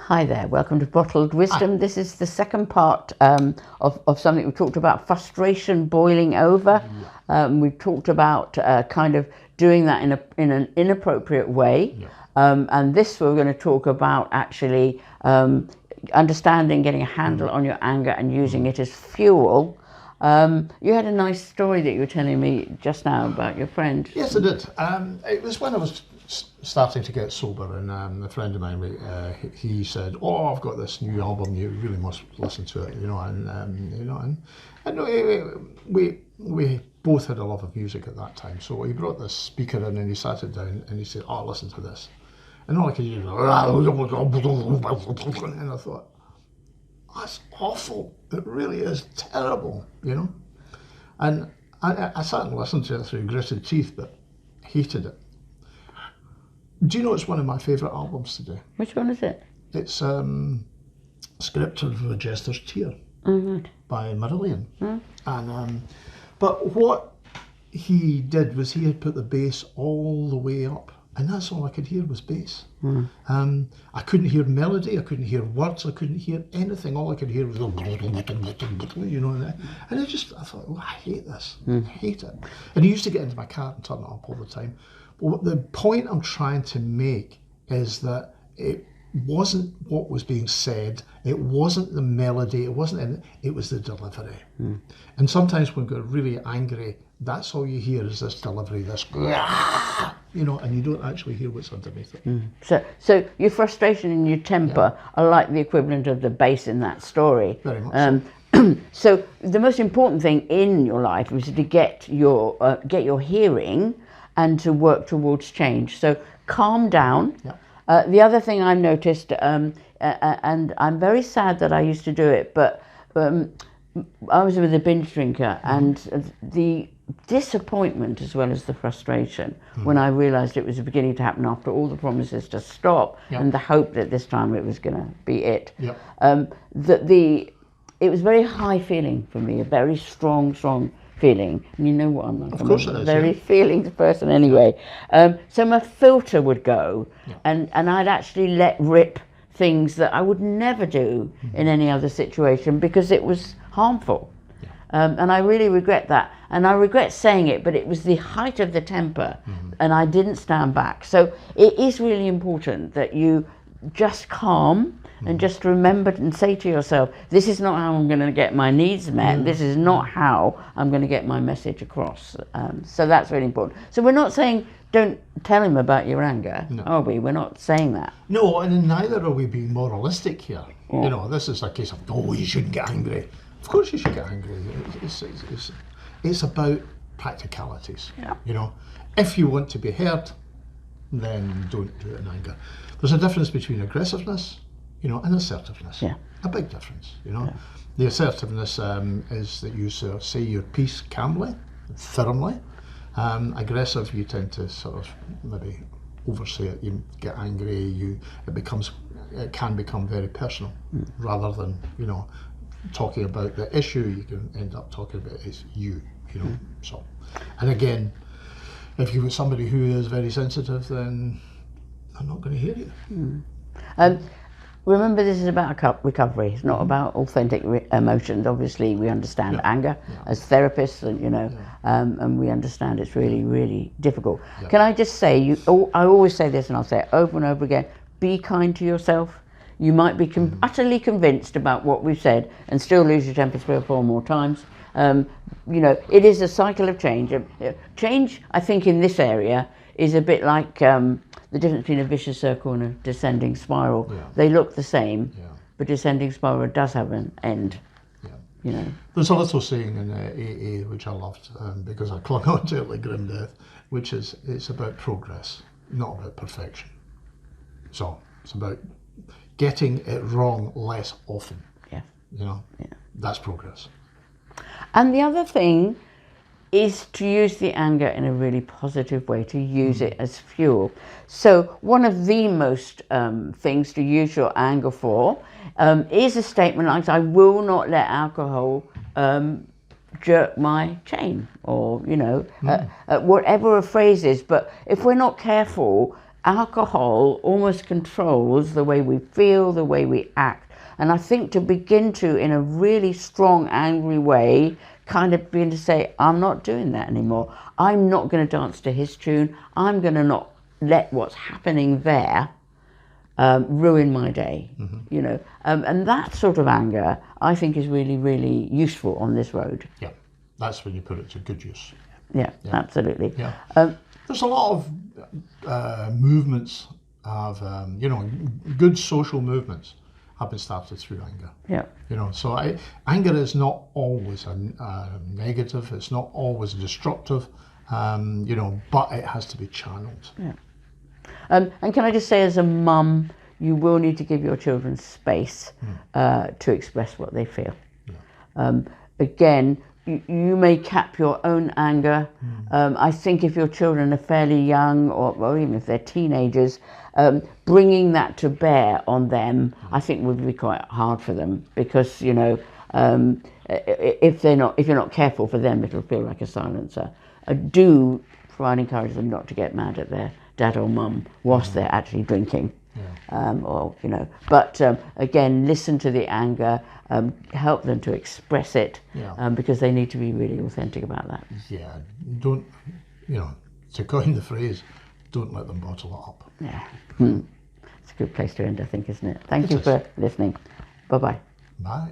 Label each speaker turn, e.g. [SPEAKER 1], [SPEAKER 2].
[SPEAKER 1] Hi there, welcome to Bottled Wisdom. This is the second part of something we talked about, frustration boiling over. We've talked about kind of doing that in an inappropriate way. And this we're going to talk about actually understanding, getting a handle on your anger and using it as fuel. You had a nice story that you were telling me just now about your friend.
[SPEAKER 2] Yes, I did. It was when I was starting to get sober, and a friend of mine, he said, "Oh, I've got this new album. You really must listen to it." We both had a love of music at that time. So he brought this speaker in, and he sat it down, and he said, "Oh, listen to this." And all I could hear was, and I thought, that's awful. It really is terrible, And I sat and listened to it through gritted teeth, but hated it. Do you know it's one of my favourite albums today?
[SPEAKER 1] Which one is it?
[SPEAKER 2] It's Script of a Jester's Tear by Marillion. And but what he did was he had put the bass all the way up, and that's all I could hear was bass. I couldn't hear melody, I couldn't hear words, I couldn't hear anything. All I could hear was and I thought, oh, I hate this. I hate it. And he used to get into my car and turn it up all the time. But the point I'm trying to make is that it wasn't what was being said, it wasn't the melody, it was the delivery. And sometimes when we're really angry, that's all you hear is this delivery, this and you don't actually hear what's underneath it.
[SPEAKER 1] So your frustration and your temper are like the equivalent of the bass in that story.
[SPEAKER 2] Very much
[SPEAKER 1] so the most important thing in your life is to get your hearing and to work towards change. So calm down. The other thing I've noticed, and I'm very sad that I used to do it, but I was with a binge drinker, and the disappointment as well as the frustration when I realised it was beginning to happen after all the promises to stop and the hope that this time it was going to be it. It was very high feeling for me, a very strong feeling, and you know what I'm like.
[SPEAKER 2] Of course it is.
[SPEAKER 1] Very feelings person anyway. So my filter would go, and I'd actually let rip things that I would never do in any other situation because it was harmful. And I really regret that, and I regret saying it, but it was the height of the temper, and I didn't stand back. So it is really important that you just calm and just remember and say to yourself, this is not how I'm going to get my needs met. This is not how I'm going to get my message across. So that's really important. So we're not saying don't tell him about your anger, are we? We're not saying that.
[SPEAKER 2] No, and neither are we being moralistic here. This is a case of, oh, you shouldn't get angry. Of course you should get angry. It's about practicalities. If you want to be heard, then don't do it in anger. There's a difference between aggressiveness and assertiveness. A big difference, The assertiveness is that you say your piece calmly, firmly. Aggressive, you tend to sort of maybe oversay it, you get angry, it can become very personal, rather than, talking about the issue, you can end up talking about it's you, So, and again, if you've got somebody who is very sensitive, then I'm not going to hear you.
[SPEAKER 1] Remember, this is about recovery. It's not about authentic emotions. Obviously, we understand anger as therapists, and we understand it's really, really difficult. Can I just say, I always say this, and I'll say it over and over again, be kind to yourself. You might be utterly convinced about what we've said and still lose your temper 3 or 4 more times. It is a cycle of change. Change, I think, in this area is a bit like the difference between a vicious circle and a descending spiral. They look the same, but descending spiral does have an end.
[SPEAKER 2] There's a little saying in AA which I loved because I clung on to it like grim death, which is it's about progress, not about perfection. So it's about getting it wrong less often. That's progress.
[SPEAKER 1] And the other thing is to use the anger in a really positive way, to use it as fuel. So one of the most things to use your anger for is a statement like, I will not let alcohol jerk my chain, or whatever a phrase is. But if we're not careful, alcohol almost controls the way we feel, the way we act. And I think to begin to, in a really strong, angry way, kind of begin to say, I'm not doing that anymore. I'm not going to dance to his tune. I'm going to not let what's happening there ruin my day, you know. And that sort of anger, I think, is really, really useful on this road.
[SPEAKER 2] Yeah, that's when you put it to good use.
[SPEAKER 1] Yeah, absolutely.
[SPEAKER 2] Yeah. There's a lot of movements of, you know, good social movements have been started through anger.
[SPEAKER 1] Yeah.
[SPEAKER 2] You know, so anger is not always a negative, it's not always destructive, you know, but it has to be channeled.
[SPEAKER 1] Yeah. And can I just say, as a mum, you will need to give your children space to express what they feel. Yeah. Again, you may cap your own anger. I think if your children are fairly young, or even if they're teenagers, bringing that to bear on them, I think would be quite hard for them, because, you know, if you're not careful for them, it'll feel like a silencer. Do try and encourage them not to get mad at their dad or mum whilst they're actually drinking. Yeah. Or, you know, but again, listen to the anger, help them to express it, because they need to be really authentic about that.
[SPEAKER 2] Yeah, don't, you know, to coin the phrase, don't let them bottle it up.
[SPEAKER 1] Yeah, it's a good place to end, I think, isn't it? Thank you for listening. Bye-bye.
[SPEAKER 2] Bye.